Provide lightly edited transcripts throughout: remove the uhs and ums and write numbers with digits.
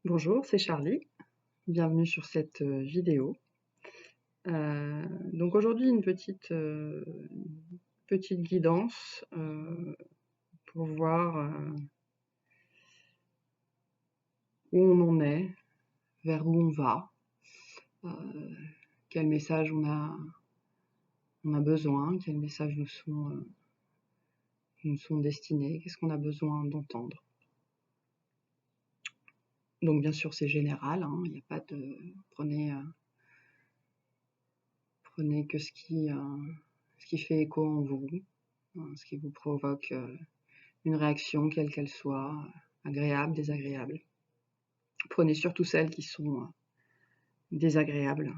Bonjour, c'est Charlie. Bienvenue sur cette vidéo. Donc aujourd'hui une petite guidance pour voir où on en est, vers où on va, quels messages on a besoin, quels messages nous sont destinés, qu'est-ce qu'on a besoin d'entendre. Donc bien sûr c'est général, hein, il n'y a pas de... Prenez que ce qui fait écho en vous, ce qui vous provoque une réaction, quelle qu'elle soit, agréable, désagréable. Prenez surtout celles qui sont désagréables.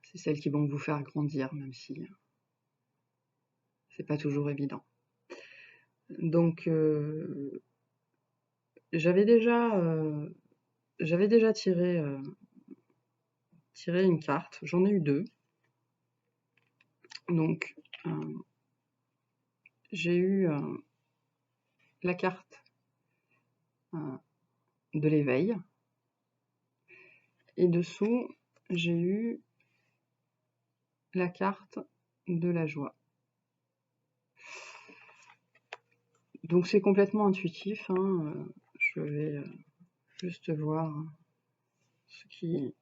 C'est celles qui vont vous faire grandir, même si c'est pas toujours évident. Donc, j'avais déjà tiré une carte. J'en ai eu deux. Donc, j'ai eu la carte de l'éveil. Et dessous, j'ai eu la carte de la joie. Donc c'est complètement intuitif, hein. Je vais juste voir ce qui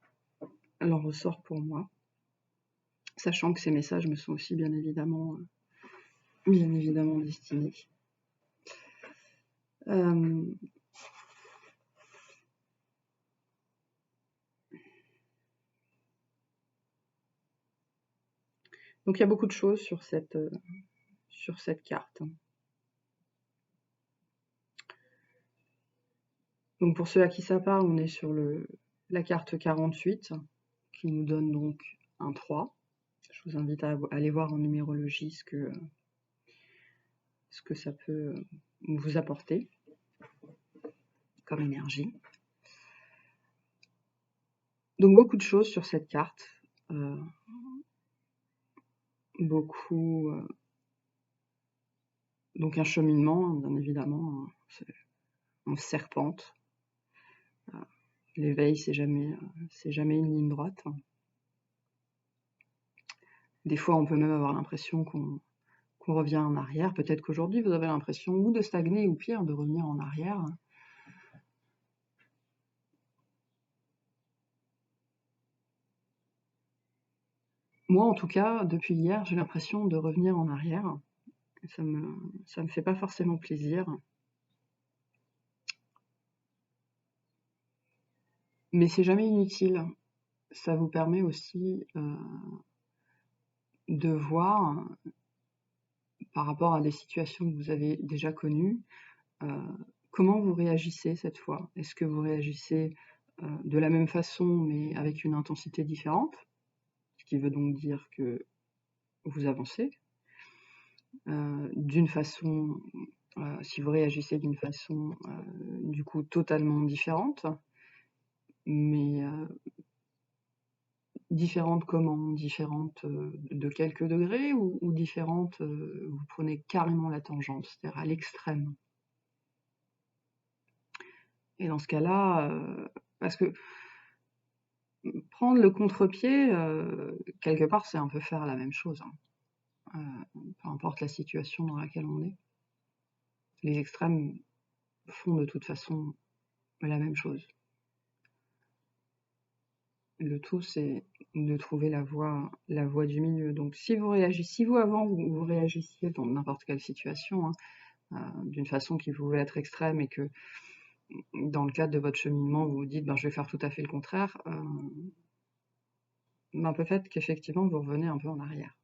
en ressort pour moi, sachant que ces messages me sont aussi bien évidemment destinés. Donc il y a beaucoup de choses sur cette carte. Donc pour ceux à qui ça parle, on est sur la carte 48, qui nous donne donc un 3. Je vous invite à aller voir en numérologie ce que ça peut vous apporter comme énergie. Donc beaucoup de choses sur cette carte. Beaucoup... donc un cheminement, bien évidemment, on serpente. L'éveil, c'est jamais une ligne droite. Des fois, on peut même avoir l'impression qu'on revient en arrière. Peut-être qu'aujourd'hui, vous avez l'impression ou de stagner ou pire, de revenir en arrière. Moi, en tout cas, depuis hier, j'ai l'impression de revenir en arrière. Ça me fait pas forcément plaisir. Mais c'est jamais inutile. Ça vous permet aussi de voir, par rapport à des situations que vous avez déjà connues, comment vous réagissez cette fois. Est-ce que vous réagissez de la même façon mais avec une intensité différente, ce qui veut donc dire que vous avancez d'une façon, si vous réagissez d'une façon du coup totalement différente, mais différente comment? Différente de quelques degrés ou différente, vous prenez carrément la tangente, c'est-à-dire à l'extrême. Et dans ce cas-là, parce que prendre le contre-pied, quelque part, c'est un peu faire la même chose, hein. Peu importe la situation dans laquelle on est. Les extrêmes font de toute façon la même chose. Le tout, c'est de trouver la voie du milieu. Donc si vous avant vous réagissiez dans n'importe quelle situation, hein, d'une façon qui pouvait être extrême et que dans le cadre de votre cheminement, vous vous dites ben, je vais faire tout à fait le contraire, ben, peut-être qu'effectivement vous revenez un peu en arrière.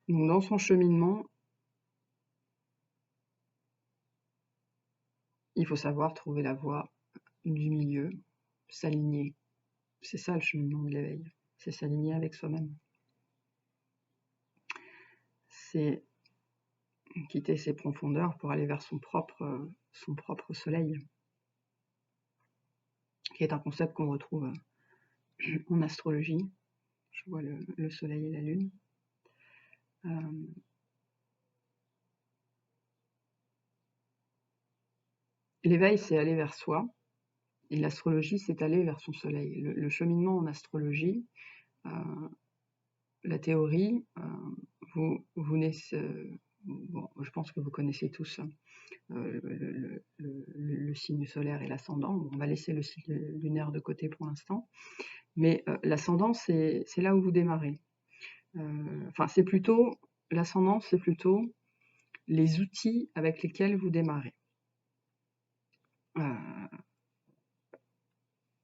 Donc dans son cheminement, il faut savoir trouver la voie du milieu, s'aligner. C'est ça le cheminement de l'éveil, c'est s'aligner avec soi-même. C'est quitter ses profondeurs pour aller vers son propre soleil, qui est un concept qu'on retrouve en astrologie. Je vois le soleil et la lune. L'éveil, c'est aller vers soi, et l'astrologie, c'est aller vers son soleil. Le cheminement en astrologie, la théorie, vous naissez, bon, je pense que vous connaissez tous le signe solaire et l'ascendant. Bon, on va laisser le signe lunaire de côté pour l'instant, mais l'ascendant, c'est là où vous démarrez. Enfin, c'est plutôt, l'ascendant, c'est plutôt les outils avec lesquels vous démarrez.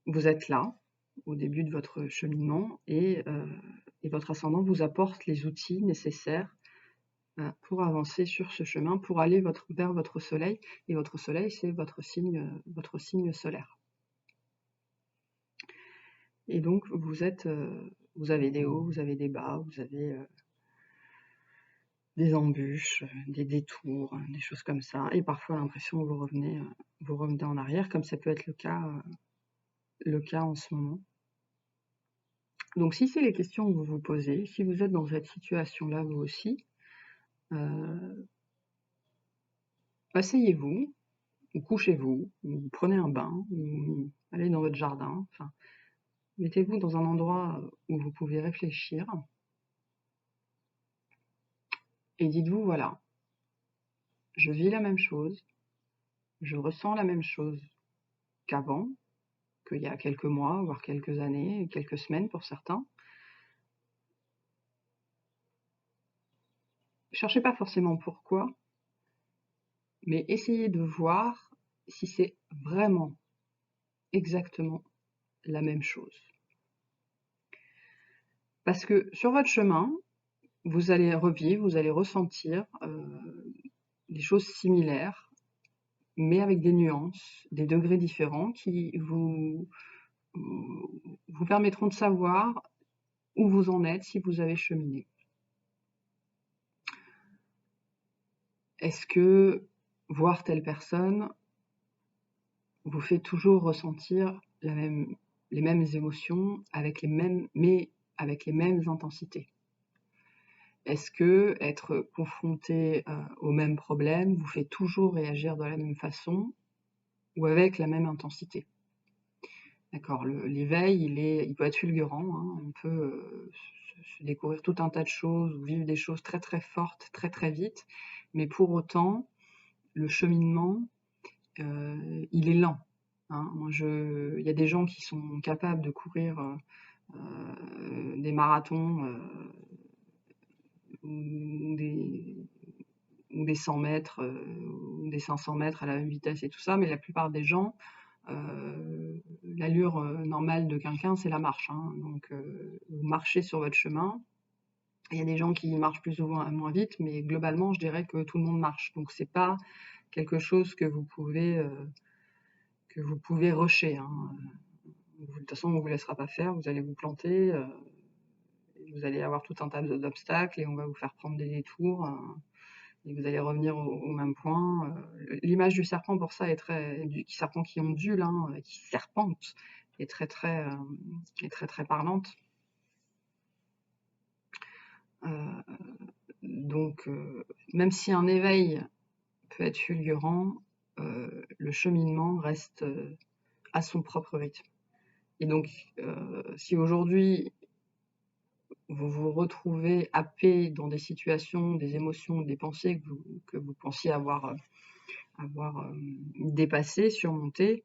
Vous êtes là, au début de votre cheminement, et votre ascendant vous apporte les outils nécessaires pour avancer sur ce chemin, pour aller vers votre soleil, et votre soleil, c'est votre signe solaire. Et donc, vous avez des hauts, vous avez des bas, vous avez des embûches, des détours, des choses comme ça, et parfois l'impression que vous revenez en arrière, comme ça peut être le cas en ce moment. Donc si c'est les questions que vous vous posez, si vous êtes dans cette situation-là vous aussi, asseyez-vous, ou couchez-vous, ou prenez un bain, ou allez dans votre jardin, enfin, mettez-vous dans un endroit où vous pouvez réfléchir, et dites-vous, voilà, je vis la même chose, je ressens la même chose qu'avant, qu'il y a quelques mois, voire quelques années, quelques semaines pour certains. Cherchez pas forcément pourquoi, mais essayez de voir si c'est vraiment exactement la même chose. Parce que sur votre chemin, vous allez revivre, vous allez ressentir des choses similaires, mais avec des nuances, des degrés différents qui vous permettront de savoir où vous en êtes si vous avez cheminé. Est-ce que voir telle personne vous fait toujours ressentir les mêmes émotions, mais avec les mêmes intensités? Est-ce que être confronté au même problème vous fait toujours réagir de la même façon ou avec la même intensité? D'accord, l'éveil, il peut être fulgurant, hein, on peut se découvrir tout un tas de choses ou vivre des choses très très fortes, très très vite, mais pour autant, le cheminement, il est lent. Hein. Il y a des gens qui sont capables de courir des marathons ou des 100 mètres ou des 500 mètres à la même vitesse et tout ça, mais la plupart des gens, l'allure normale de quelqu'un, c'est la marche. Hein. Donc, vous marchez sur votre chemin. Il y a des gens qui marchent plus ou moins vite, mais globalement, je dirais que tout le monde marche. Donc, c'est pas quelque chose que vous pouvez rusher. Hein. De toute façon, on vous laissera pas faire. Vous allez vous planter. Vous allez avoir tout un tas d'obstacles et on va vous faire prendre des détours. Et vous allez revenir au même point. L'image du serpent pour ça est du serpent qui ondule, hein, qui serpente, est très très parlante. Donc, même si un éveil peut être fulgurant, le cheminement reste à son propre rythme. Et donc, si aujourd'hui vous vous retrouvez happé dans des situations, des émotions, des pensées que vous pensiez avoir dépassé, surmonté,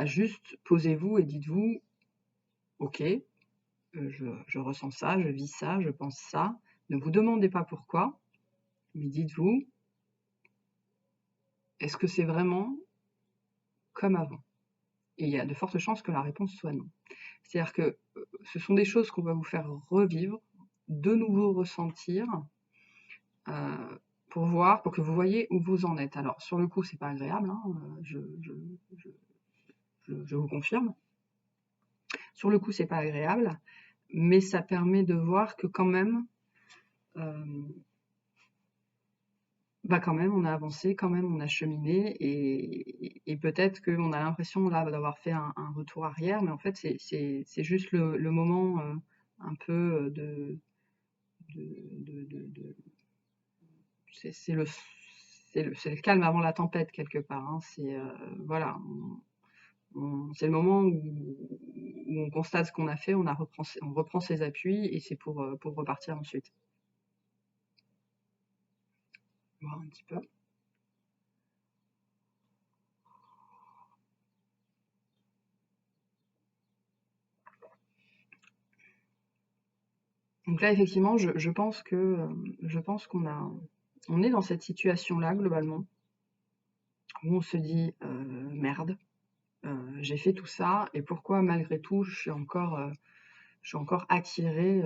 juste posez-vous et dites-vous, ok, je ressens ça, je vis ça, je pense ça. Ne vous demandez pas pourquoi, mais dites-vous, est-ce que c'est vraiment comme avant? Et il y a de fortes chances que la réponse soit non. C'est-à-dire que ce sont des choses qu'on va vous faire revivre, de nouveau ressentir, pour que vous voyez où vous en êtes. Alors, sur le coup, c'est pas agréable, hein, je vous confirme. Sur le coup, c'est pas agréable, mais ça permet de voir que quand même, on a avancé, quand même, on a cheminé, et peut-être qu'on a l'impression là d'avoir fait un retour arrière, mais en fait, c'est juste le moment un peu c'est c'est le calme avant la tempête quelque part, hein. C'est voilà, c'est le moment où on constate ce qu'on a fait, on reprend ses appuis et c'est pour repartir ensuite. Voir un petit peu. Donc là, effectivement, je pense on est dans cette situation-là globalement, où on se dit merde, j'ai fait tout ça et pourquoi malgré tout je suis encore attirée,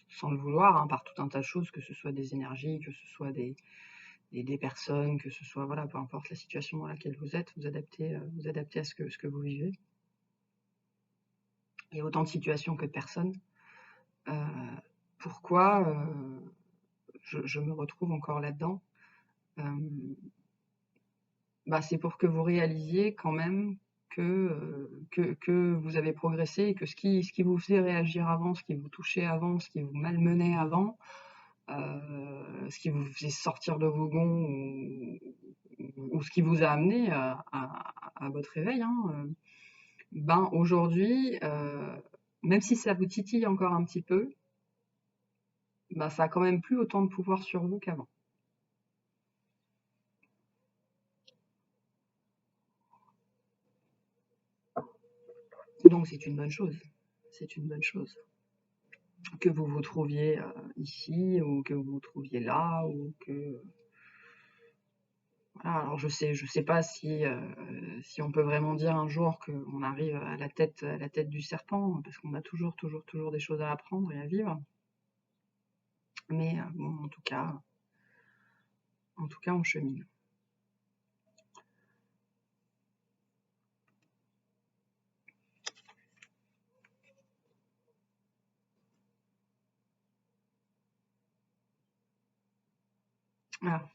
sans le vouloir, hein, par tout un tas de choses, que ce soit des énergies, que ce soit des personnes, que ce soit voilà, peu importe la situation dans laquelle vous êtes, vous adaptez à ce que vous vivez. Il y a autant de situations que de personnes. Pourquoi je me retrouve encore là-dedans? C'est pour que vous réalisiez quand même que vous avez progressé et que ce qui vous faisait réagir avant, ce qui vous touchait avant, ce qui vous malmenait avant, ce qui vous faisait sortir de vos gonds ou ce qui vous a amené à votre réveil, hein, aujourd'hui, même si ça vous titille encore un petit peu, ça a quand même plus autant de pouvoir sur vous qu'avant. Donc c'est une bonne chose. C'est une bonne chose. Que vous vous trouviez ici ou que vous vous trouviez là ou que voilà. Alors je sais pas si on peut vraiment dire un jour qu'on arrive à la tête du serpent, parce qu'on a toujours des choses à apprendre et à vivre. Mais bon, en tout cas on chemine. Voilà.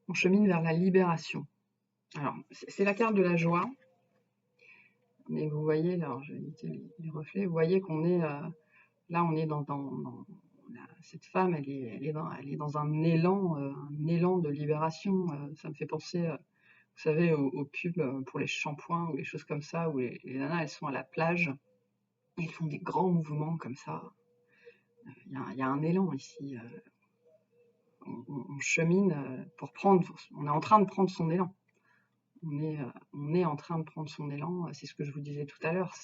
On chemine vers la libération. Alors, c'est la carte de la joie. Mais vous voyez, là, je vais éviter les reflets, vous voyez qu'on est là, on est cette femme, elle est dans un élan de libération. Ça me fait penser, vous savez, aux pubs pour les shampoings ou les choses comme ça, où les nanas, elles sont à la plage, elles font des grands mouvements comme ça. Il y a un élan ici. On chemine on est en train de prendre son élan. On est en train de prendre son élan. C'est ce que je vous disais tout à l'heure.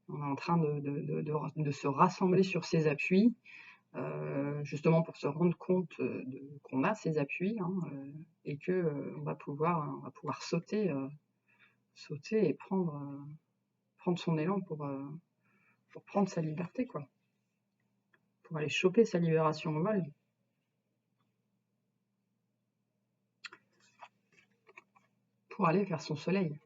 On est en train de se rassembler sur ses appuis, justement pour se rendre compte qu'on a ces appuis, hein, et que on va pouvoir sauter et prendre son élan pour prendre sa liberté, quoi, pour aller choper sa libération au vol. Pour aller vers son soleil.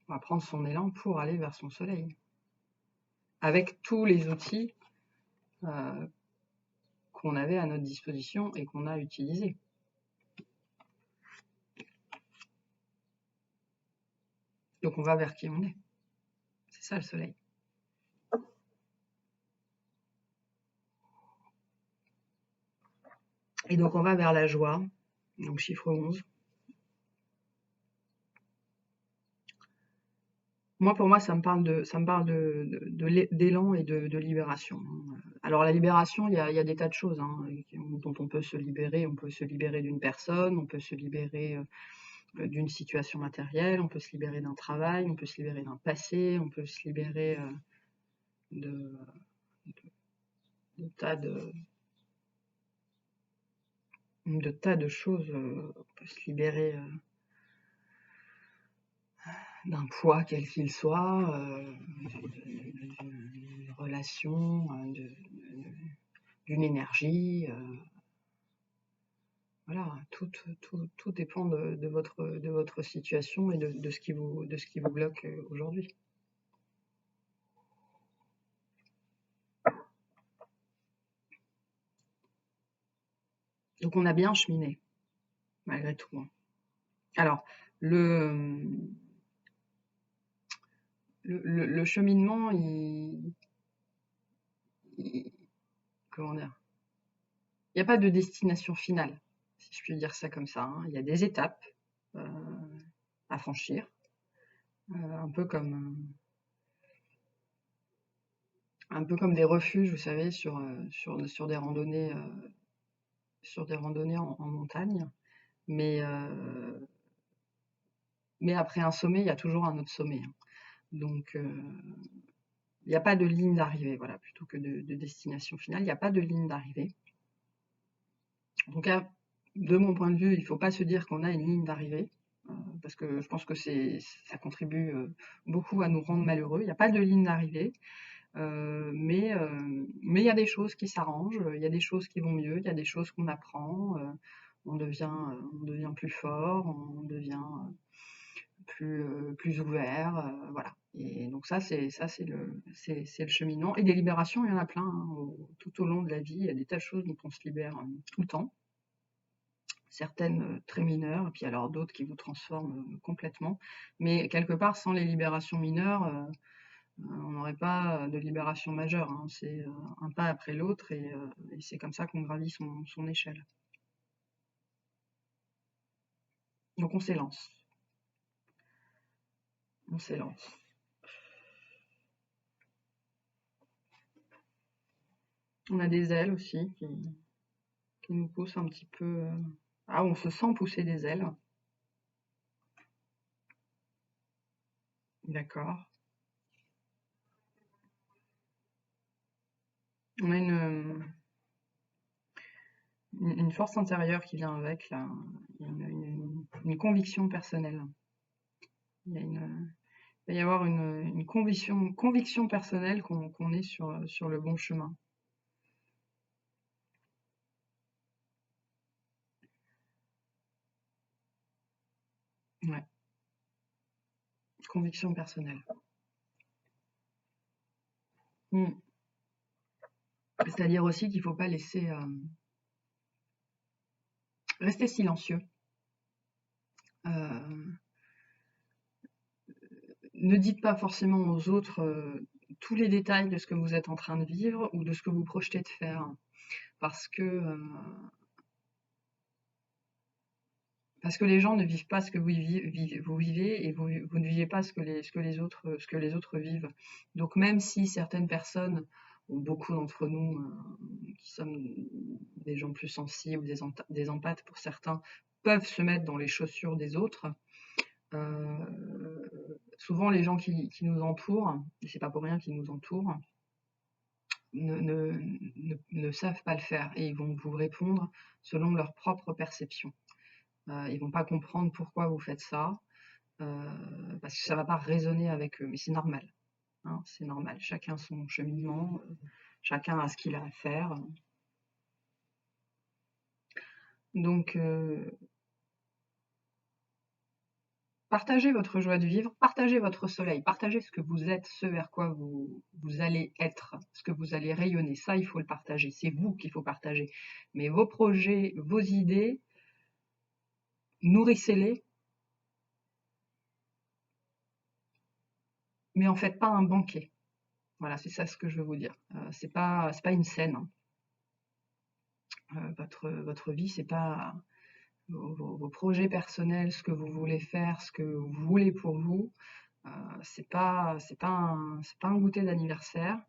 On va prendre son élan pour aller vers son soleil. Avec tous les outils qu'on avait à notre disposition et qu'on a utilisés. Donc on va vers qui on est. C'est ça le soleil. Et donc on va vers la joie, donc chiffre 11. Pour moi, ça me parle d'élan et de libération. Alors la libération, il y a des tas de choses, hein, dont on peut se libérer. On peut se libérer d'une personne, on peut se libérer d'une situation matérielle, on peut se libérer d'un travail, on peut se libérer d'un passé, on peut se libérer de tas de choses. On peut se libérer d'un poids quel qu'il soit, d'une relation, d'une énergie. Voilà, tout dépend de votre situation et de ce qui vous bloque aujourd'hui. Donc on a bien cheminé, malgré tout, hein. Alors, le cheminement, comment dire, il n'y a pas de destination finale, si je puis dire ça comme ça, hein. Il y a des étapes à franchir, un peu comme des refuges, vous savez, sur des randonnées, en montagne. Mais après un sommet, il y a toujours un autre sommet, hein. Donc, il n'y a pas de ligne d'arrivée, voilà, plutôt que de destination finale. Il n'y a pas de ligne d'arrivée. En tout cas, de mon point de vue, il ne faut pas se dire qu'on a une ligne d'arrivée, parce que je pense que ça contribue beaucoup à nous rendre malheureux. Il n'y a pas de ligne d'arrivée, mais il y a des choses qui s'arrangent, il y a des choses qui vont mieux, il y a des choses qu'on apprend, on devient plus fort, on devient plus ouvert, voilà. Et donc c'est le cheminement. Et des libérations, il y en a plein, hein, tout au long de la vie. Il y a des tas de choses dont on se libère tout le temps. Certaines très mineures, et puis alors d'autres qui vous transforment complètement. Mais quelque part, sans les libérations mineures, on n'aurait pas de libération majeure, hein. C'est un pas après l'autre, et c'est comme ça qu'on gravit son échelle. Donc on s'élance. On s'élance. On a des ailes aussi qui nous poussent un petit peu. Ah, on se sent pousser des ailes. D'accord. On a une force intérieure qui vient avec, là. Il y a une conviction personnelle. Il va y avoir une conviction personnelle qu'on est sur le bon chemin. Ouais, conviction personnelle. Mm. C'est-à-dire aussi qu'il ne faut pas laisser rester silencieux. Ne dites pas forcément aux autres tous les détails de ce que vous êtes en train de vivre ou de ce que vous projetez de faire, parce que les gens ne vivent pas ce que vous vivez, et vous ne vivez pas ce que les autres vivent. Donc même si certaines personnes, ou beaucoup d'entre nous qui sommes des gens plus sensibles, des empathes pour certains, peuvent se mettre dans les chaussures des autres, souvent les gens qui nous entourent, et c'est pas pour rien qu'ils nous entourent, ne savent pas le faire, et ils vont vous répondre selon leur propre perception. Ils vont pas comprendre pourquoi vous faites ça, parce que ça va pas résonner avec eux, mais c'est normal, hein, c'est normal. Chacun son cheminement, chacun a ce qu'il a à faire. Donc, partagez votre joie de vivre, partagez votre soleil, partagez ce que vous êtes, ce vers quoi vous allez être, ce que vous allez rayonner. Ça, il faut le partager, c'est vous qu'il faut partager. Mais vos projets, vos idées, nourrissez-les, mais en faites pas un banquet. Voilà, c'est ça ce que je veux vous dire. C'est pas une scène, hein. Votre vie, c'est pas vos projets personnels, ce que vous voulez faire, ce que vous voulez pour vous. C'est pas un goûter d'anniversaire.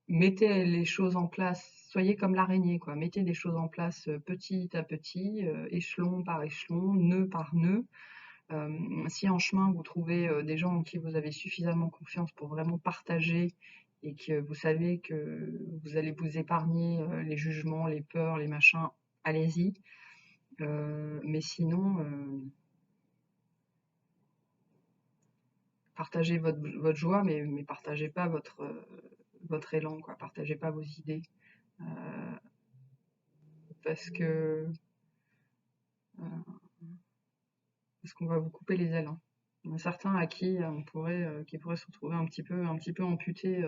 Mettez les choses en place, soyez comme l'araignée, quoi. Mettez des choses en place petit à petit, échelon par échelon, nœud par nœud. Si en chemin vous trouvez des gens en qui vous avez suffisamment confiance pour vraiment partager, et que vous savez que vous allez vous épargner les jugements, les peurs, les machins, allez-y. Mais sinon, partagez votre joie, mais partagez pas votre élan, quoi. Partagez pas vos idées. Parce que qu'on va vous couper les ailes, hein. Il y en a certains à qui qui pourraient se retrouver un petit peu amputés,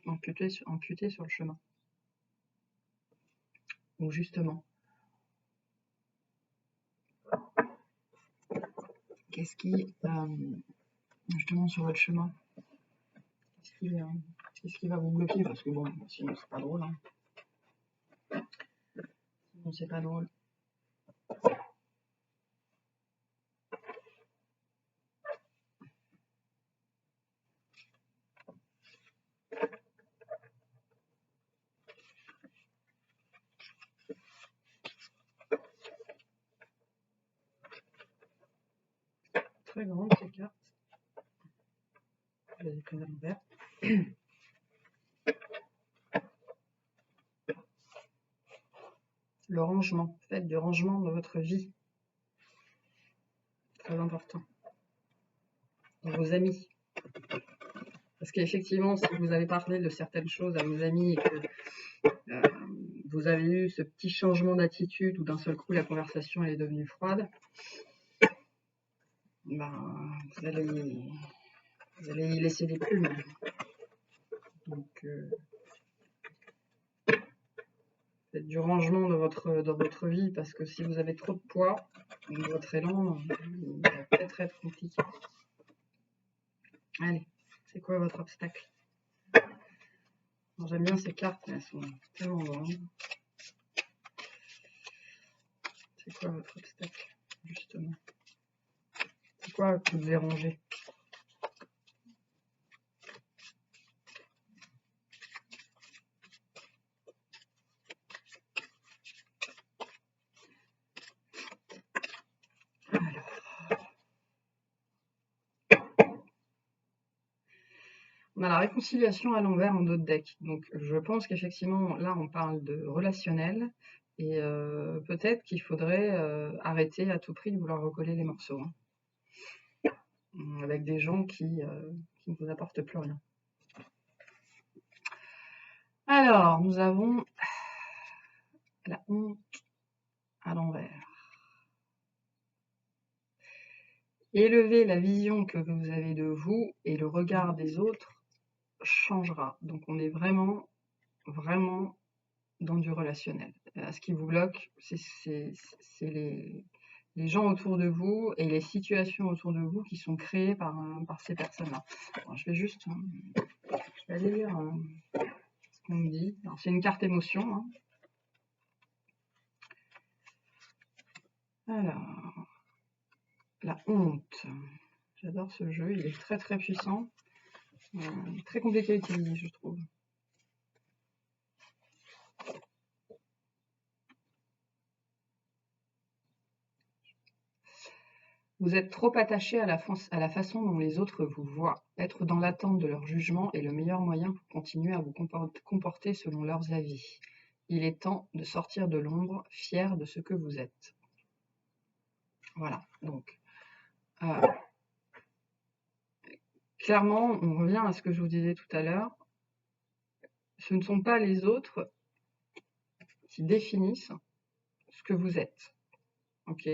amputés sur le chemin. Donc justement, qu'est-ce qui, justement sur votre chemin, Qu'est-ce qui va vous bloquer? Parce que bon, sinon c'est pas drôle. Hein. Sinon c'est pas drôle. Très grande ces cartes. Je vais les prendre à l'envers. Le rangement, faites du rangement dans votre vie. Très important. Dans vos amis. Parce qu'effectivement, si vous avez parlé de certaines choses à vos amis et que vous avez eu ce petit changement d'attitude où d'un seul coup la conversation elle est devenue froide, ben, vous allez y laisser des plumes. Donc, faites du rangement dans votre vie parce que si vous avez trop de poids, votre élan il va peut-être être compliqué. Allez, c'est quoi votre obstacle? J'aime bien ces cartes, mais elles sont tellement grandes. C'est quoi votre obstacle, justement? C'est quoi que vous devez ranger? On a la réconciliation à l'envers en d'autres decks. Donc je pense qu'effectivement, là, on parle de relationnel. Et peut-être qu'il faudrait arrêter à tout prix de vouloir recoller les morceaux. Hein, avec des gens qui ne vous apportent plus rien. Alors, nous avons la honte à l'envers. Élever la vision que vous avez de vous et le regard des autres changera. Donc on est vraiment, vraiment dans du relationnel. Ce qui vous bloque, c'est les gens autour de vous et les situations autour de vous qui sont créées par ces personnes-là. Je vais juste je vais aller lire ce qu'on me dit. C'est une carte émotion. Hein. Alors, la honte. J'adore ce jeu, il est très très puissant. Très compliqué à utiliser, je trouve. Vous êtes trop attaché à la façon dont les autres vous voient. Être dans l'attente de leur jugement est le meilleur moyen pour continuer à vous comporter selon leurs avis. Il est temps de sortir de l'ombre, fier de ce que vous êtes. Voilà, donc clairement, on revient à ce que je vous disais tout à l'heure. Ce ne sont pas les autres qui définissent ce que vous êtes. Ok.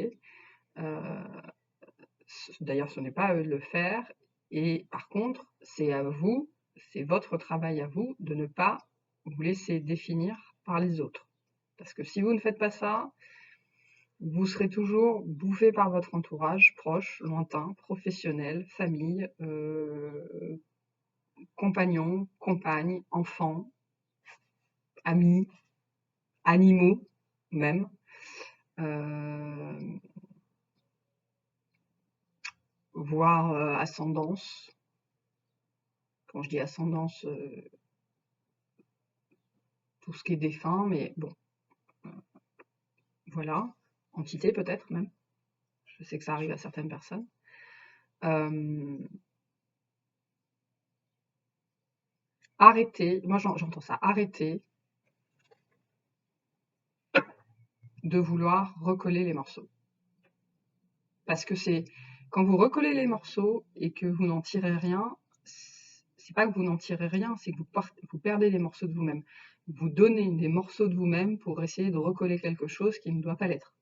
D'ailleurs, ce n'est pas à eux de le faire. Et par contre, c'est à vous, c'est votre travail à vous de ne pas vous laisser définir par les autres. Parce que si vous ne faites pas ça, vous serez toujours bouffé par votre entourage proche, lointain, professionnel, famille, compagnon, compagne, enfant, amis, animaux même. Voire ascendance. Quand je dis ascendance, tout ce qui est défunt, mais bon, voilà, entité peut-être même. Je sais que ça arrive à certaines personnes. Arrêtez, moi j'entends ça, arrêtez de vouloir recoller les morceaux. Parce que c'est quand vous recollez les morceaux et que vous n'en tirez rien, c'est pas que vous n'en tirez rien, c'est que vous perdez des morceaux de vous-même. Vous donnez des morceaux de vous-même pour essayer de recoller quelque chose qui ne doit pas l'être.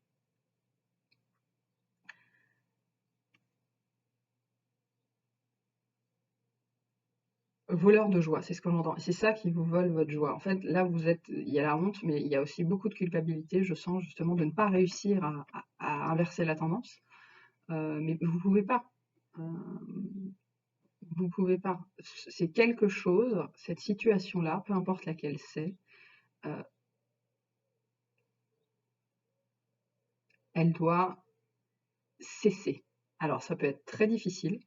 Voleur de joie, c'est ce que j'entends. C'est ça qui vous vole votre joie. En fait, là, il y a la honte, mais il y a aussi beaucoup de culpabilité, je sens justement, de ne pas réussir à inverser la tendance. Mais vous ne pouvez pas. Vous vous pouvez pas. C'est quelque chose, cette situation-là, peu importe laquelle c'est, elle doit cesser. Alors ça peut être très difficile.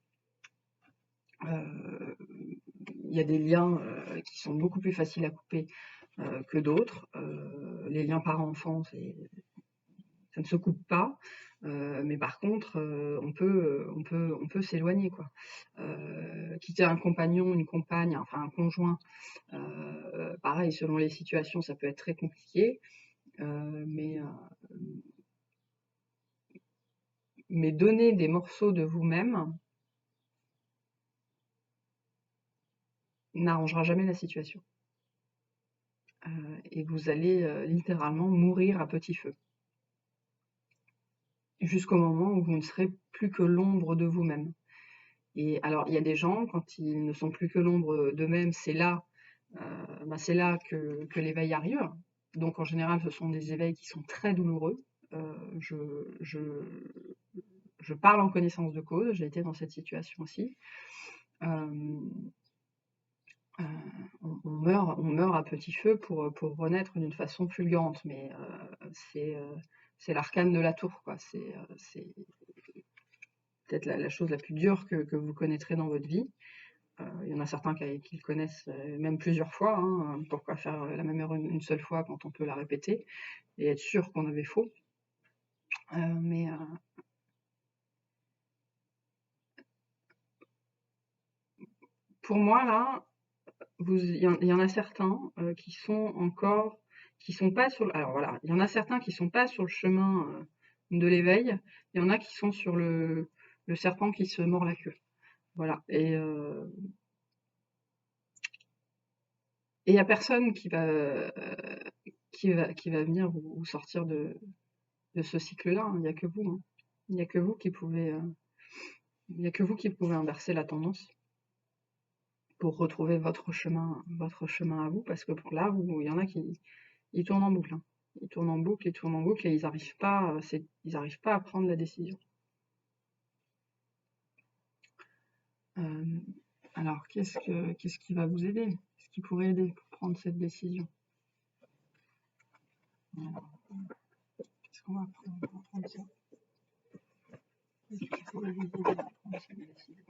Il y a des liens qui sont beaucoup plus faciles à couper que d'autres. Les liens parents-enfants, ça ne se coupe pas. Mais par contre, on peut s'éloigner, quoi. Quitter un compagnon, une compagne, enfin un conjoint, pareil, selon les situations, ça peut être très compliqué. Mais donner des morceaux de vous-même n'arrangera jamais la situation. Et vous allez littéralement mourir à petit feu. Jusqu'au moment où vous ne serez plus que l'ombre de vous-même. Et alors, il y a des gens, quand ils ne sont plus que l'ombre d'eux-mêmes, c'est là que l'éveil arrive. Donc, en général, ce sont des éveils qui sont très douloureux. Je parle en connaissance de cause, j'ai été dans cette situation aussi. On meurt à petit feu pour renaître d'une façon fulgurante, mais c'est l'arcane de la tour, quoi. C'est peut-être la chose la plus dure que vous connaîtrez dans votre vie. Il y en a certains qui le connaissent même plusieurs fois, hein. Pourquoi faire la même erreur une seule fois quand on peut la répéter et être sûr qu'on avait faux. Pour moi, là, il y en a certains qui sont pas sur. Alors voilà, il y en a certains qui sont pas sur le chemin de l'éveil. Il y en a qui sont sur le serpent qui se mord la queue. Voilà. Et il y a personne qui va venir vous sortir de ce cycle-là. Hein. Il n'y a que vous. Hein. Il n'y a que vous qui pouvez. Il n'y a que vous qui pouvez inverser la tendance pour retrouver votre chemin à vous, parce que pour là, il y en a qui ils tournent en boucle. Hein. Ils tournent en boucle, et ils n'arrivent pas, à prendre la décision. Alors, qu'est-ce qui va vous aider? Qu'est-ce qui pourrait aider pour prendre cette décision? Qu'est-ce qu'on va prendre? On va prendre ça. Qu'est-ce qui pourrait vous aider à prendre cette décision?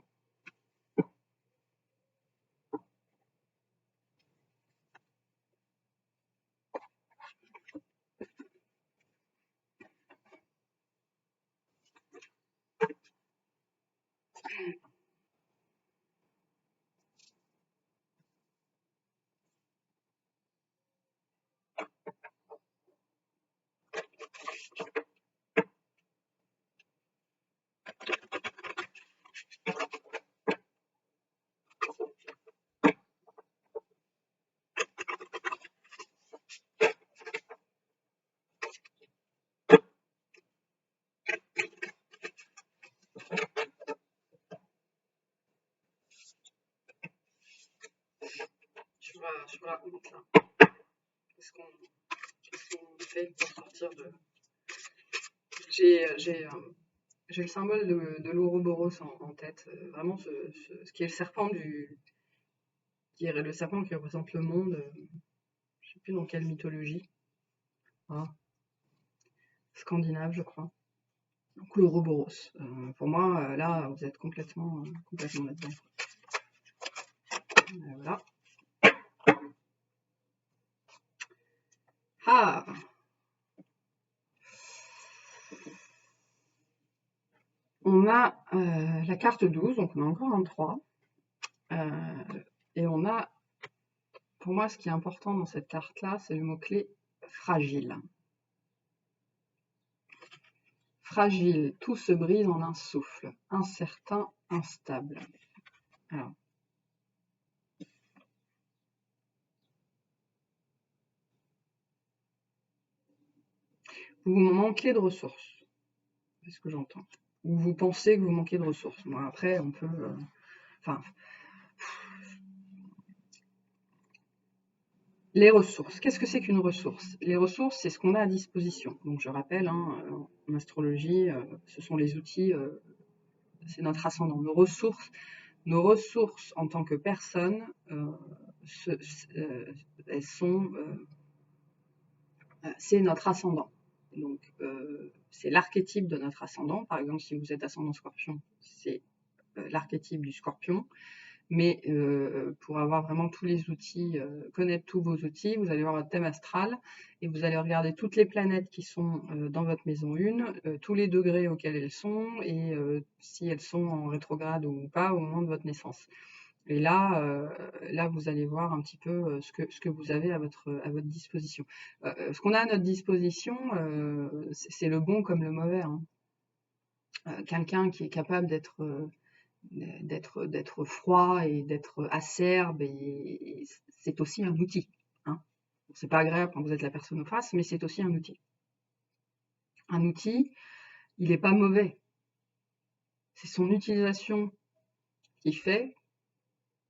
Sur la honte, là. Qu'est-ce qu'on fait pour sortir de... J'ai le symbole de l'Ouroboros en tête. Vraiment, ce qui est le serpent qui est le serpent qui représente le monde. Je ne sais plus dans quelle mythologie. Ah, scandinave, je crois. Donc l'Ouroboros. Pour moi, là, vous êtes complètement là-dedans. Voilà. Ah! On a la carte 12, donc on a encore un 3. Et on a, pour moi, ce qui est important dans cette carte-là, c'est le mot-clé fragile. Fragile, tout se brise en un souffle. Incertain, instable. Alors. Vous manquez de ressources. C'est ce que j'entends. Ou vous pensez que vous manquez de ressources. Bon, après, on peut... les ressources. Qu'est-ce que c'est qu'une ressource? Les ressources, c'est ce qu'on a à disposition. Donc je rappelle, en astrologie, ce sont les outils, c'est notre ascendant. Nos ressources, Nos ressources en tant que personne, elles sont, c'est notre ascendant. Donc, c'est l'archétype de notre ascendant. Par exemple, si vous êtes ascendant Scorpion, c'est l'archétype du Scorpion. Mais pour avoir vraiment tous les outils, connaître tous vos outils, vous allez voir votre thème astral et vous allez regarder toutes les planètes qui sont dans votre maison 1, tous les degrés auxquels elles sont et si elles sont en rétrograde ou pas au moment de votre naissance. Et là, vous allez voir un petit peu ce que vous avez à votre disposition. Ce qu'on a à notre disposition, c'est le bon comme le mauvais. Hein. Quelqu'un qui est capable d'être froid et d'être acerbe, et c'est aussi un outil. Hein. C'est pas agréable quand vous êtes la personne en face, mais c'est aussi un outil. Un outil, il n'est pas mauvais. C'est son utilisation qui fait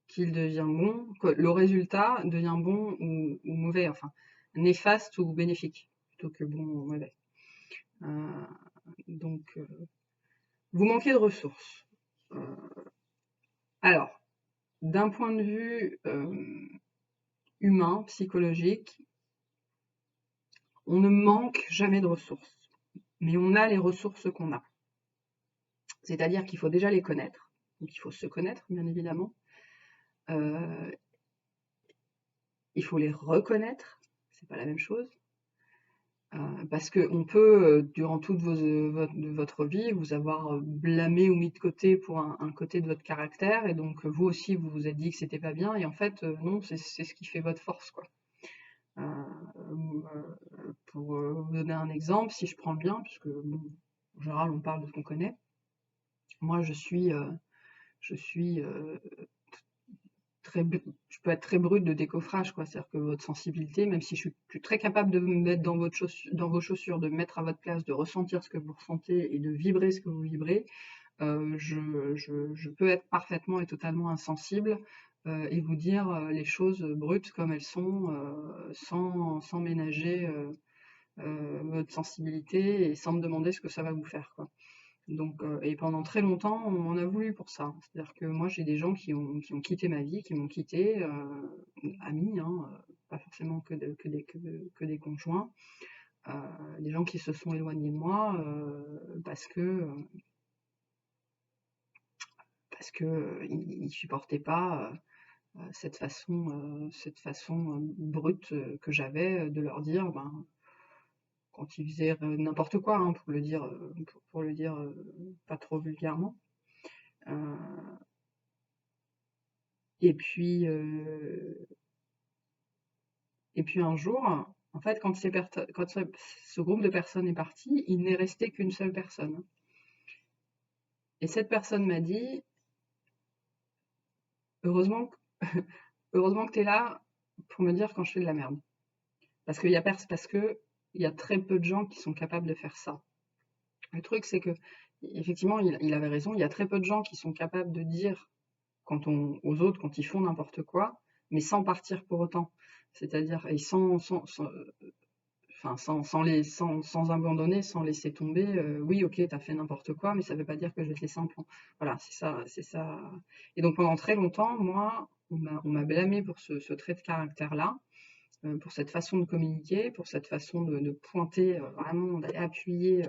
qu'il devient bon, que le résultat devient bon ou mauvais, enfin néfaste ou bénéfique, plutôt que bon ou mauvais. Donc, vous manquez de ressources. Alors, d'un point de vue humain, psychologique, on ne manque jamais de ressources, mais on a les ressources qu'on a. C'est-à-dire qu'il faut déjà les connaître, donc il faut se connaître, bien évidemment. Il faut les reconnaître, c'est pas la même chose. Parce qu'on peut, durant toute votre vie, vous avoir blâmé ou mis de côté pour un côté de votre caractère, et donc vous aussi, vous vous êtes dit que c'était pas bien, et en fait, non, c'est ce qui fait votre force, quoi. Pour vous donner un exemple, si je prends le bien, puisque bon, en général, on parle de ce qu'on connaît. Moi, je peux être très brute de décoffrage, quoi. C'est-à-dire que votre sensibilité, même si je suis très capable de me mettre dans vos chaussures, de me mettre à votre place, de ressentir ce que vous ressentez et de vibrer ce que vous vibrez, je peux être parfaitement et totalement insensible et vous dire les choses brutes comme elles sont, sans ménager votre sensibilité et sans me demander ce que ça va vous faire, quoi. Donc, et pendant très longtemps, on m'en a voulu pour ça. C'est-à-dire que moi, j'ai des gens qui ont quitté ma vie, qui m'ont quitté, amis, hein, pas forcément que des conjoints, des gens qui se sont éloignés de moi parce que ils supportaient pas cette façon brute que j'avais de leur dire, ben, quand ils faisaient n'importe quoi, hein, pour le dire pas trop vulgairement. Et puis un jour, en fait, quand ce groupe de personnes est parti, il n'est resté qu'une seule personne. Et cette personne m'a dit, heureusement que, heureusement que tu es là pour me dire quand je fais de la merde. Parce qu'il y a très peu de gens qui sont capables de faire ça. Le truc, c'est que, effectivement, il avait raison, il y a très peu de gens qui sont capables de dire aux autres quand ils font n'importe quoi, mais sans partir pour autant. C'est-à-dire, et sans abandonner, sans laisser tomber. Oui, ok, t'as fait n'importe quoi, mais ça veut pas dire que je vais te laisser en plan. Voilà, c'est ça. Et donc pendant très longtemps, moi, on m'a blâmé pour ce trait de caractère-là, pour cette façon de communiquer, pour cette façon de pointer, vraiment, d'aller appuyer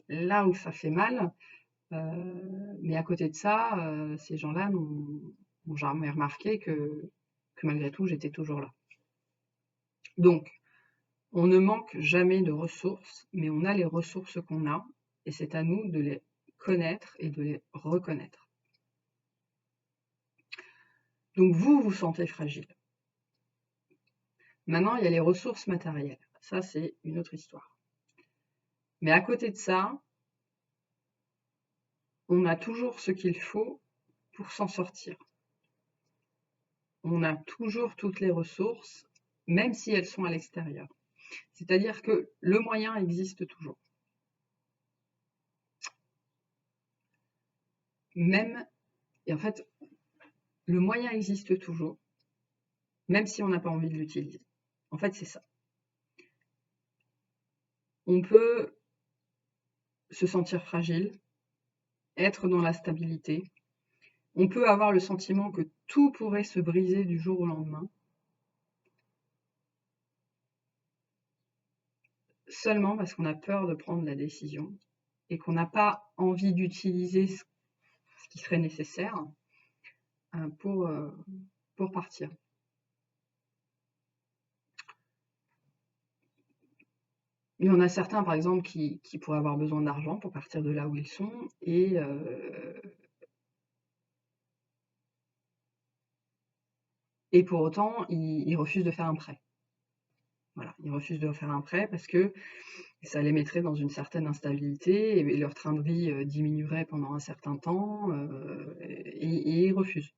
là où ça fait mal. Mais à côté de ça, ces gens-là n'ont jamais remarqué que malgré tout, j'étais toujours là. Donc, on ne manque jamais de ressources, mais on a les ressources qu'on a, et c'est à nous de les connaître et de les reconnaître. Donc vous vous sentez fragile. Maintenant, il y a les ressources matérielles. Ça, c'est une autre histoire. Mais à côté de ça, on a toujours ce qu'il faut pour s'en sortir. On a toujours toutes les ressources, même si elles sont à l'extérieur. C'est-à-dire que le moyen existe toujours. Et en fait, le moyen existe toujours, même si on n'a pas envie de l'utiliser. En fait, c'est ça. On peut se sentir fragile, être dans la stabilité, On peut avoir le sentiment que tout pourrait se briser du jour au lendemain, seulement parce qu'on a peur de prendre la décision et qu'on n'a pas envie d'utiliser ce qui serait nécessaire pour partir. Il y en a certains, par exemple, qui pourraient avoir besoin d'argent pour partir de là où ils sont et pour autant, ils refusent de faire un prêt. Voilà, ils refusent de faire un prêt parce que ça les mettrait dans une certaine instabilité et leur train de vie diminuerait pendant un certain temps et ils refusent.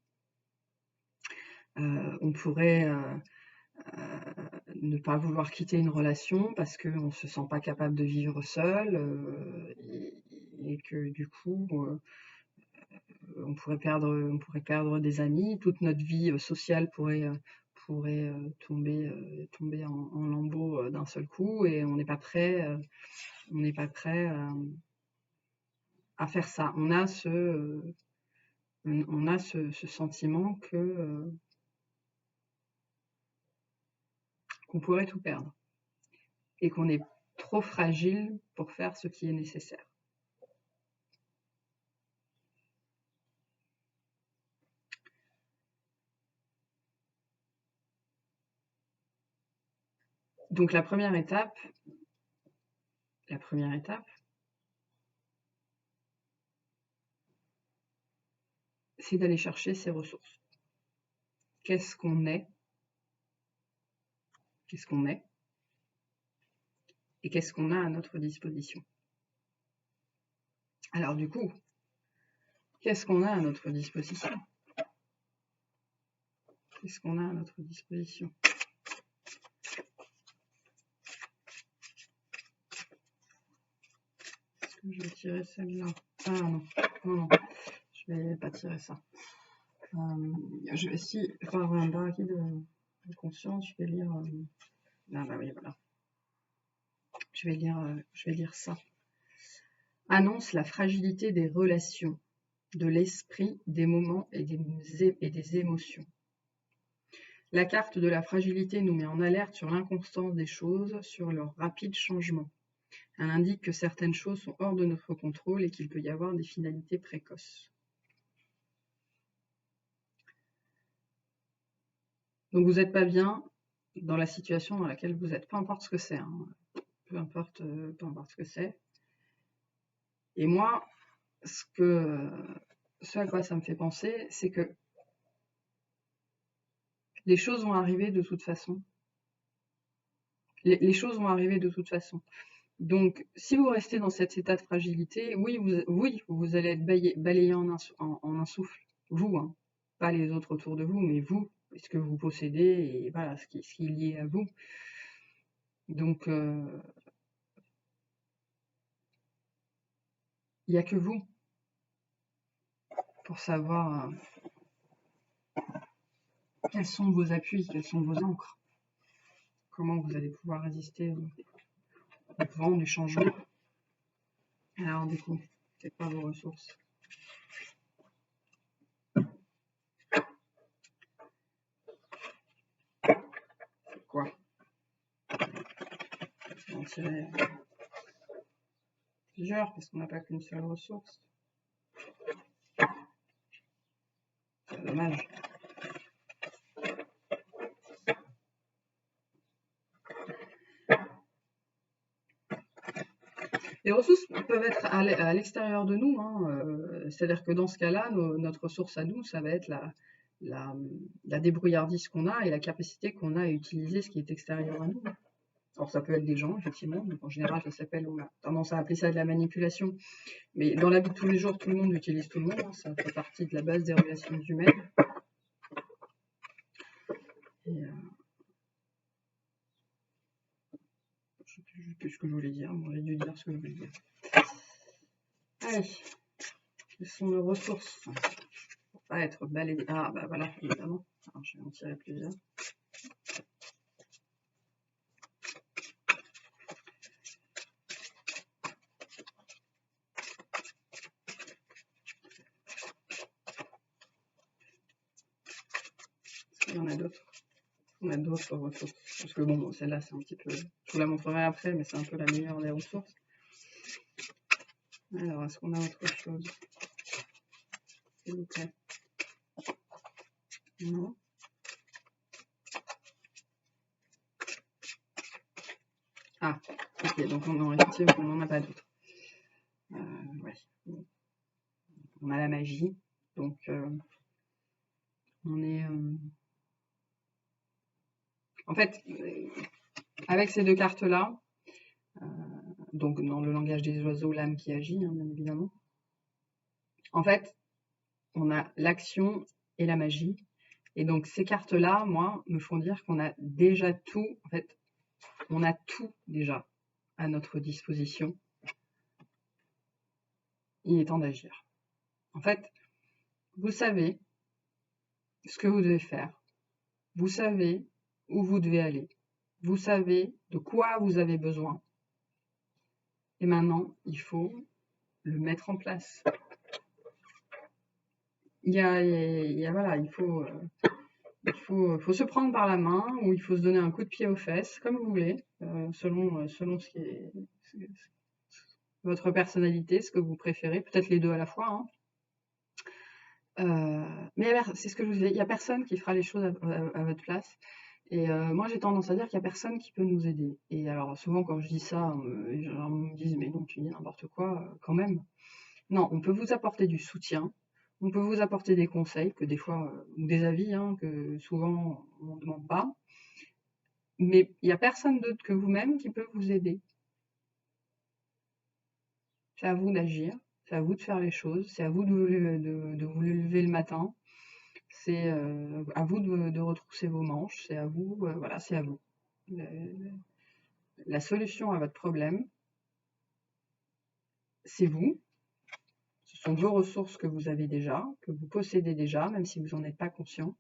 On pourrait ne pas vouloir quitter une relation parce qu'on ne se sent pas capable de vivre seul et que du coup on pourrait perdre des amis, toute notre vie sociale pourrait tomber en lambeaux d'un seul coup et on n'est pas prêt à faire ça. On a ce sentiment qu'on pourrait tout perdre et qu'on est trop fragile pour faire ce qui est nécessaire. Donc la première étape, c'est d'aller chercher ses ressources. Qu'est-ce qu'on est et qu'est-ce qu'on a à notre disposition. Alors du coup, qu'est-ce qu'on a à notre disposition? Qu'est-ce qu'on a à notre disposition? Est-ce que je vais tirer celle-là? Ah non, je vais pas tirer ça. Je vais, si, par un baril de conscience, je vais lire... ah bah oui, voilà. Je vais lire ça. Annonce la fragilité des relations, de l'esprit, des moments et des émotions. La carte de la fragilité nous met en alerte sur l'inconstance des choses, sur leur rapide changement. Elle indique que certaines choses sont hors de notre contrôle et qu'il peut y avoir des finalités précoces. Donc vous n'êtes pas bien dans la situation dans laquelle vous êtes, peu importe ce que c'est. Peu importe ce que c'est. Et moi, ce à quoi ça me fait penser, c'est que les choses vont arriver de toute façon. Les choses vont arriver de toute façon. Donc, si vous restez dans cet état de fragilité, oui, vous allez être balayé en un souffle. Vous, hein. Pas les autres autour de vous, mais vous, ce que vous possédez et voilà, ce qui est lié à vous. Donc, il n'y a que vous pour savoir quels sont vos appuis, quels sont vos ancres. Comment vous allez pouvoir résister au vent du changement. Alors, du coup, c'est pas vos ressources. C'est quoi? Je vais en tirer plusieurs parce qu'on n'a pas qu'une seule ressource. C'est dommage. Les ressources peuvent être à l'extérieur de nous, c'est-à-dire que dans ce cas-là, notre ressource à nous, ça va être la débrouillardise qu'on a et la capacité qu'on a à utiliser ce qui est extérieur à nous. Alors ça peut être des gens, effectivement, donc en général on a tendance à appeler ça de la manipulation, mais dans la vie de tous les jours, tout le monde utilise tout le monde, ça fait partie de la base des relations humaines. Et, je ne sais plus ce que je voulais dire, j'ai dû dire ce que je voulais dire. Allez, quelles sont nos ressources pour pas être balayé? Ah bah voilà, évidemment. Alors, je vais en tirer plusieurs. Il y en a d'autres. On a d'autres ressources. Parce que bon, celle-là, c'est un petit peu... Je vous la montrerai après, mais c'est un peu la meilleure des ressources. Alors, est-ce qu'on a autre chose? S'il vous plaît. Non. Ah, ok, donc effectivement, on n'en a pas d'autres. Ouais. On a la magie, donc on est... En fait, avec ces deux cartes-là, donc dans le langage des oiseaux, l'âme qui agit, hein, bien évidemment, en fait, on a l'action et la magie. Et donc ces cartes-là, moi, me font dire qu'on a déjà tout, en fait, on a tout déjà à notre disposition. Il est temps d'agir. En fait, vous savez ce que vous devez faire. Vous savez où vous devez aller. Vous savez de quoi vous avez besoin. Et maintenant, il faut le mettre en place. Voilà, il faut se prendre par la main ou il faut se donner un coup de pied aux fesses, comme vous voulez, selon ce qui est votre personnalité, ce que vous préférez, peut-être les deux à la fois. Hein. Mais c'est ce que je vous disais, il n'y a personne qui fera les choses à votre place. Et moi, j'ai tendance à dire qu'il n'y a personne qui peut nous aider. Et alors, souvent, quand je dis ça, les gens me disent « Mais non, tu dis n'importe quoi, quand même ». Non, on peut vous apporter du soutien, on peut vous apporter des conseils, que des fois, ou des avis, hein, que souvent, on ne demande pas. Mais il n'y a personne d'autre que vous-même qui peut vous aider. C'est à vous d'agir, c'est à vous de faire les choses, c'est à vous de vous lever le matin, c'est à vous de retrousser vos manches, c'est à vous, voilà, c'est à vous. La solution à votre problème, c'est vous. Ce sont vos ressources que vous avez déjà, que vous possédez déjà, même si vous n'en êtes pas conscient.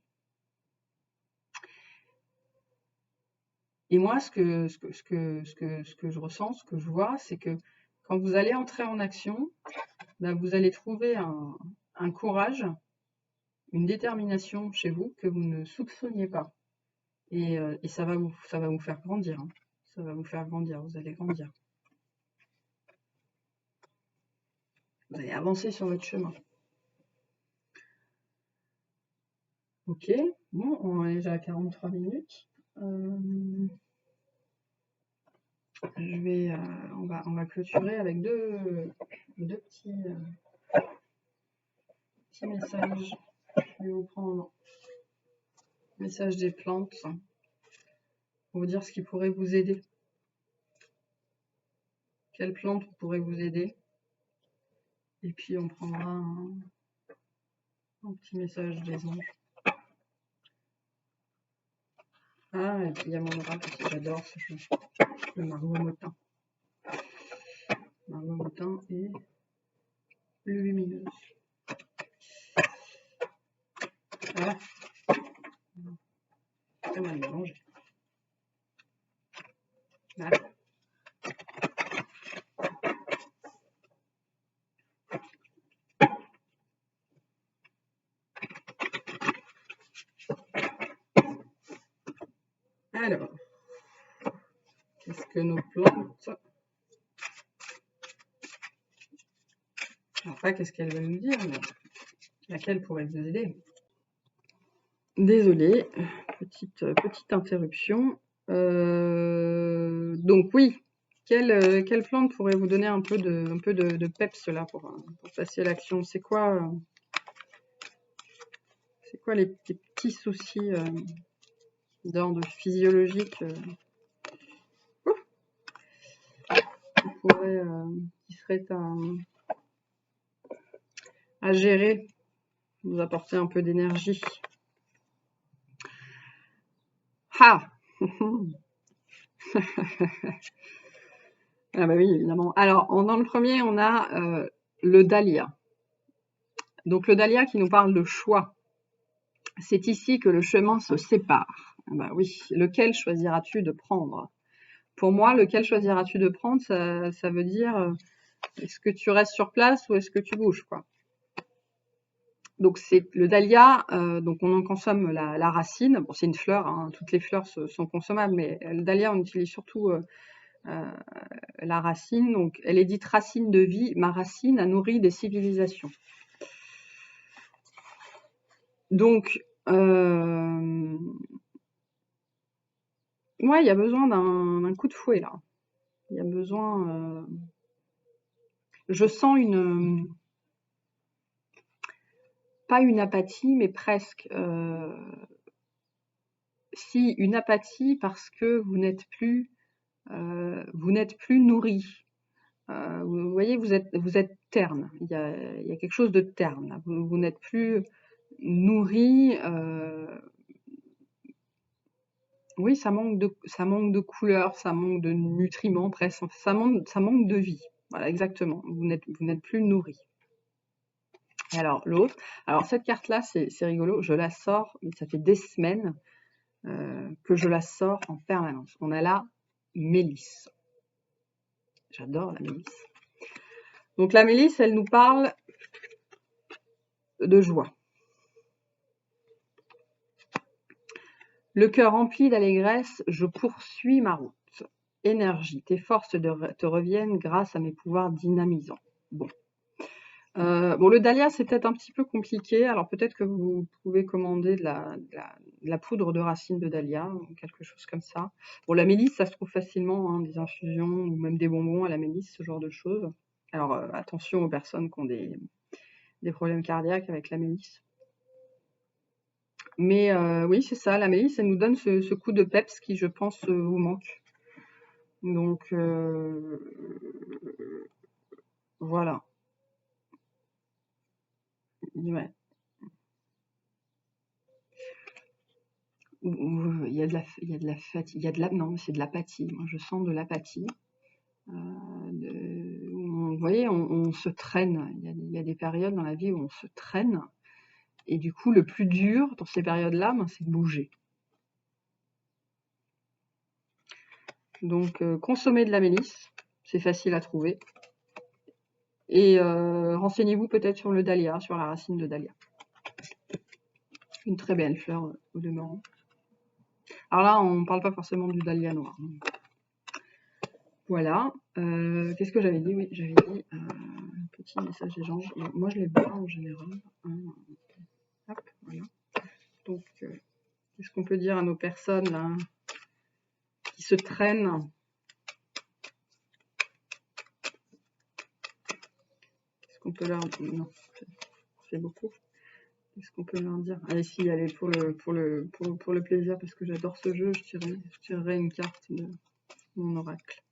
Et moi, ce que je ressens, ce que je vois, c'est que quand vous allez entrer en action, ben vous allez trouver un courage, une détermination chez vous que vous ne soupçonniez pas. Et ça va vous faire grandir. Hein. Ça va vous faire grandir, vous allez grandir. Vous allez avancer sur votre chemin. Ok, bon, on est déjà à 43 minutes. On va clôturer avec deux petits messages. Je vais vous prendre le message des plantes pour vous dire ce qui pourrait vous aider. Quelle plante pourrait vous aider? Et puis on prendra un petit message des anges. Ah, et puis il y a mon oracle aussi, j'adore ce jeu. Le margot-motin. Margot-motin et lumineuse. Voilà. On va les manger. Voilà. Alors, qu'est-ce que nos plantes... Alors pas qu'est-ce qu'elles veulent nous dire, mais laquelle pourrait vous aider? Désolée, petite interruption. Donc oui, quelle plante pourrait vous donner un peu de peps là pour passer à l'action? C'est quoi les petits soucis d'ordre physiologique qui seraient à gérer, vous apporter un peu d'énergie? Ah Ah bah oui, évidemment. Alors, dans le premier, on a le dahlia. Donc le dahlia qui nous parle de choix. C'est ici que le chemin se sépare. Ah bah oui, lequel choisiras-tu de prendre? Pour moi, lequel choisiras-tu de prendre, ça veut dire est-ce que tu restes sur place ou est-ce que tu bouges, quoi. Donc c'est le dahlia, donc on en consomme la racine. Bon, c'est une fleur, hein, toutes les fleurs sont consommables, mais le dahlia, on utilise surtout la racine. Donc elle est dite racine de vie. Ma racine a nourri des civilisations. Donc, ouais, il y a besoin d'un coup de fouet là. Il y a besoin. Je sens pas une apathie, mais presque. Si, une apathie parce que vous n'êtes plus nourri. Vous voyez, vous êtes terne. Il y a quelque chose de terne là. Vous n'êtes plus nourri. Oui, ça manque de couleurs, ça manque de nutriments, presque. Ça manque de vie. Voilà, exactement. Vous n'êtes plus nourri. Et alors l'autre, alors cette carte-là, c'est rigolo. Je la sors, mais ça fait des semaines que je la sors en permanence. On a la mélisse. J'adore la mélisse. Donc la mélisse, elle nous parle de joie. Le cœur rempli d'allégresse, je poursuis ma route. Énergie, tes forces te reviennent grâce à mes pouvoirs dynamisants. Bon. Bon, le dahlia, c'est peut-être un petit peu compliqué. Alors peut-être que vous pouvez commander de la poudre de racine de dahlia ou quelque chose comme ça. Bon, la mélisse, ça se trouve facilement, hein, des infusions ou même des bonbons à la mélisse, ce genre de choses. Alors attention aux personnes qui ont des problèmes cardiaques avec la mélisse. Mais oui, c'est ça, la mélisse, elle nous donne ce coup de peps qui, je pense, vous manque. Donc voilà. Ouais. Il y a de la fatigue, non, c'est de l'apathie. Moi, je sens de l'apathie. Vous voyez, on se traîne. Il y a des périodes dans la vie où on se traîne. Et du coup, le plus dur dans ces périodes-là, c'est de bouger. Donc, consommez de la mélisse. C'est facile à trouver. Et renseignez-vous peut-être sur le dahlia, sur la racine de dahlia. Une très belle fleur au demeurant. Alors là, on ne parle pas forcément du dahlia noir. Voilà. Qu'est-ce que j'avais dit? Oui, j'avais dit petit message des gens. Moi, je les vois en général. Hop, voilà. Donc, qu'est-ce qu'on peut dire à nos personnes là, qui se traînent? Qu'est-ce qu'on peut leur dire? Non, c'est beaucoup. Qu'est-ce qu'on peut leur dire? Allez, si, allez, pour le plaisir, parce que j'adore ce jeu, je tirerai une carte de mon oracle.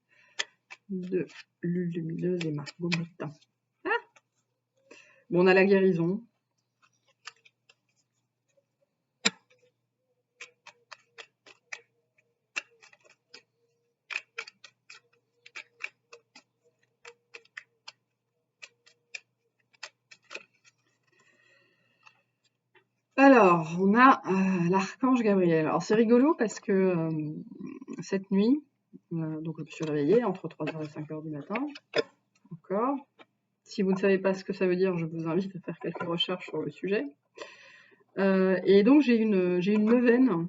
De Lune lumineuse et Margot Motin. Ah, bon, on a la guérison. Alors, on a l'archange Gabriel. Alors, c'est rigolo parce que cette nuit, donc je me suis réveillée entre 3h et 5h du matin, encore. Si vous ne savez pas ce que ça veut dire, je vous invite à faire quelques recherches sur le sujet. Et donc, j'ai une neuvaine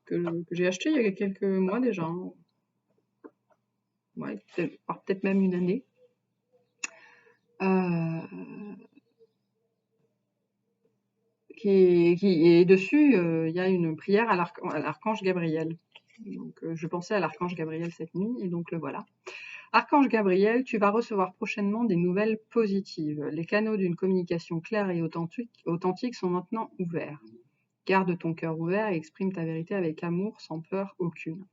que j'ai achetée il y a quelques mois déjà. Hein. Ouais, peut-être même une année. Et dessus, il y a une prière à l'archange Gabriel. Donc, je pensais à l'archange Gabriel cette nuit, et donc le voilà. Archange Gabriel, tu vas recevoir prochainement des nouvelles positives. Les canaux d'une communication claire et authentique sont maintenant ouverts. Garde ton cœur ouvert et exprime ta vérité avec amour, sans peur aucune.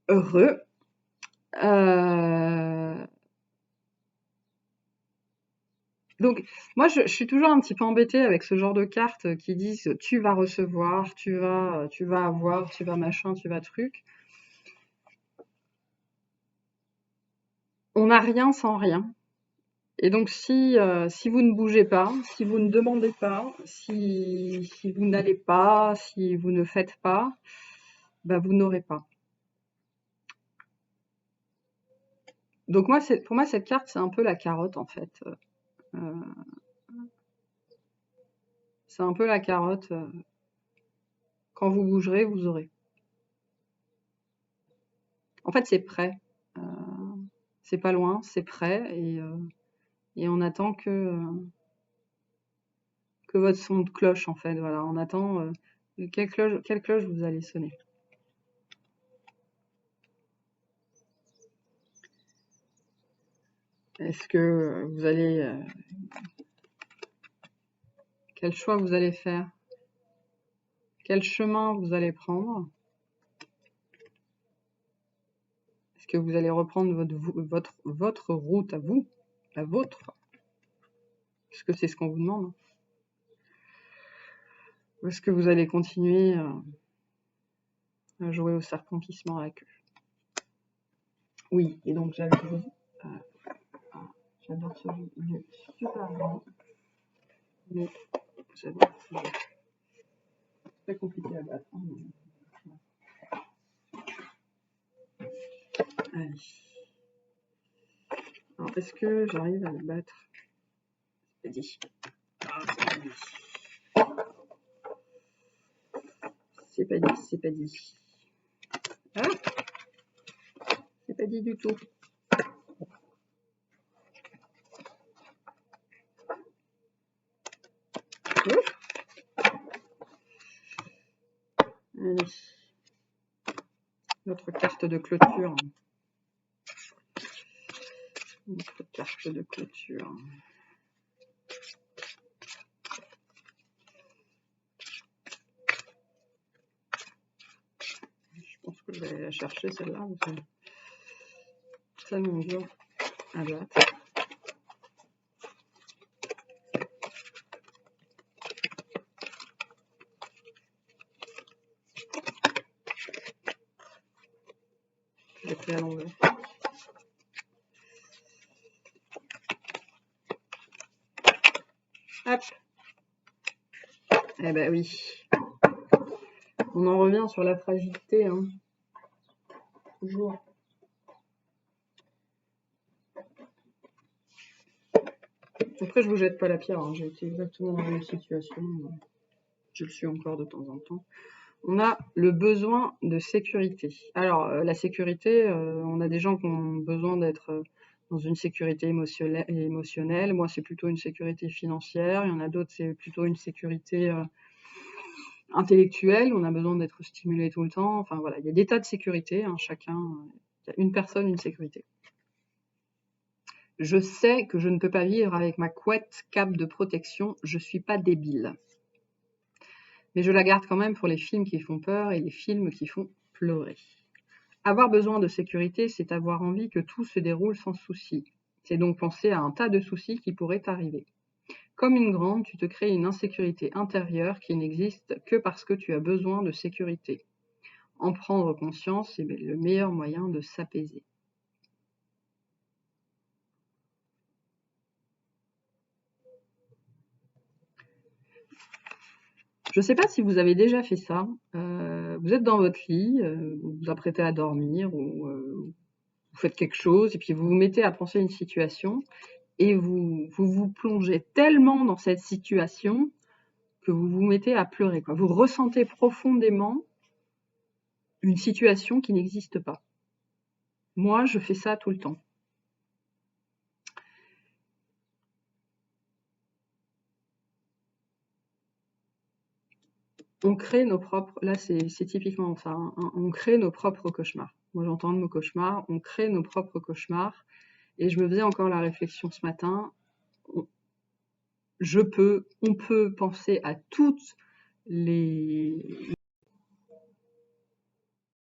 Heureux. Donc, moi, je suis toujours un petit peu embêtée avec ce genre de cartes qui disent tu vas recevoir, tu vas avoir, tu vas machin, tu vas truc. On n'a rien sans rien. Et donc, si vous ne bougez pas, si vous ne demandez pas, si vous n'allez pas, si vous ne faites pas, bah, vous n'aurez pas. Donc pour moi, cette carte, c'est un peu la carotte, en fait. C'est un peu la carotte. Quand vous bougerez, vous aurez. En fait, c'est prêt. C'est pas loin, c'est prêt, et on attend que votre son de cloche, en fait. Voilà, on attend quelle cloche vous allez sonner. Est-ce que vous allez... quel choix vous allez faire? Quel chemin vous allez prendre? Est-ce que vous allez reprendre votre route à vous, la vôtre? Est-ce que c'est ce qu'on vous demande? Ou est-ce que vous allez continuer à jouer au serpent qui se mord la queue? Oui, et donc j'adore ce jeu, il est super grand, mais j'adore ce jeu. C'est très compliqué à battre. Allez. Alors, est-ce que j'arrive à le battre? C'est pas dit. C'est pas dit, c'est pas dit. Ah, c'est pas dit du tout. Allez. Notre carte de clôture. Notre carte de clôture. Je pense que je vais aller la chercher celle-là. C'est tellement dur à battre. Je l'ai pris à l'envers. Hop. Eh ben oui. On en revient sur la fragilité, hein. Toujours. Après, je vous jette pas la pierre, hein. J'ai été exactement dans la même situation. Je le suis encore de temps en temps. On a le besoin de sécurité. Alors, la sécurité, on a des gens qui ont besoin d'être dans une sécurité émotionnelle. Moi, c'est plutôt une sécurité financière. Il y en a d'autres, c'est plutôt une sécurité intellectuelle. On a besoin d'être stimulé tout le temps. Enfin, voilà, il y a des tas de sécurités, hein, chacun. Il y a une personne, une sécurité. Je sais que je ne peux pas vivre avec ma couette cape de protection. Je suis pas débile. Mais je la garde quand même pour les films qui font peur et les films qui font pleurer. Avoir besoin de sécurité, c'est avoir envie que tout se déroule sans souci. C'est donc penser à un tas de soucis qui pourraient arriver. Comme une grande, tu te crées une insécurité intérieure qui n'existe que parce que tu as besoin de sécurité. En prendre conscience est le meilleur moyen de s'apaiser. Je ne sais pas si vous avez déjà fait ça. Vous êtes dans votre lit, vous vous apprêtez à dormir ou vous faites quelque chose et puis vous vous mettez à penser à une situation et vous plongez tellement dans cette situation que vous vous mettez à pleurer, quoi. Vous ressentez profondément une situation qui n'existe pas. Moi, je fais ça tout le temps. On crée nos propres... Là, c'est typiquement ça. Hein. On crée nos propres cauchemars. Moi, j'entends nos cauchemars. On crée nos propres cauchemars. Et je me faisais encore la réflexion ce matin. On peut penser à toutes les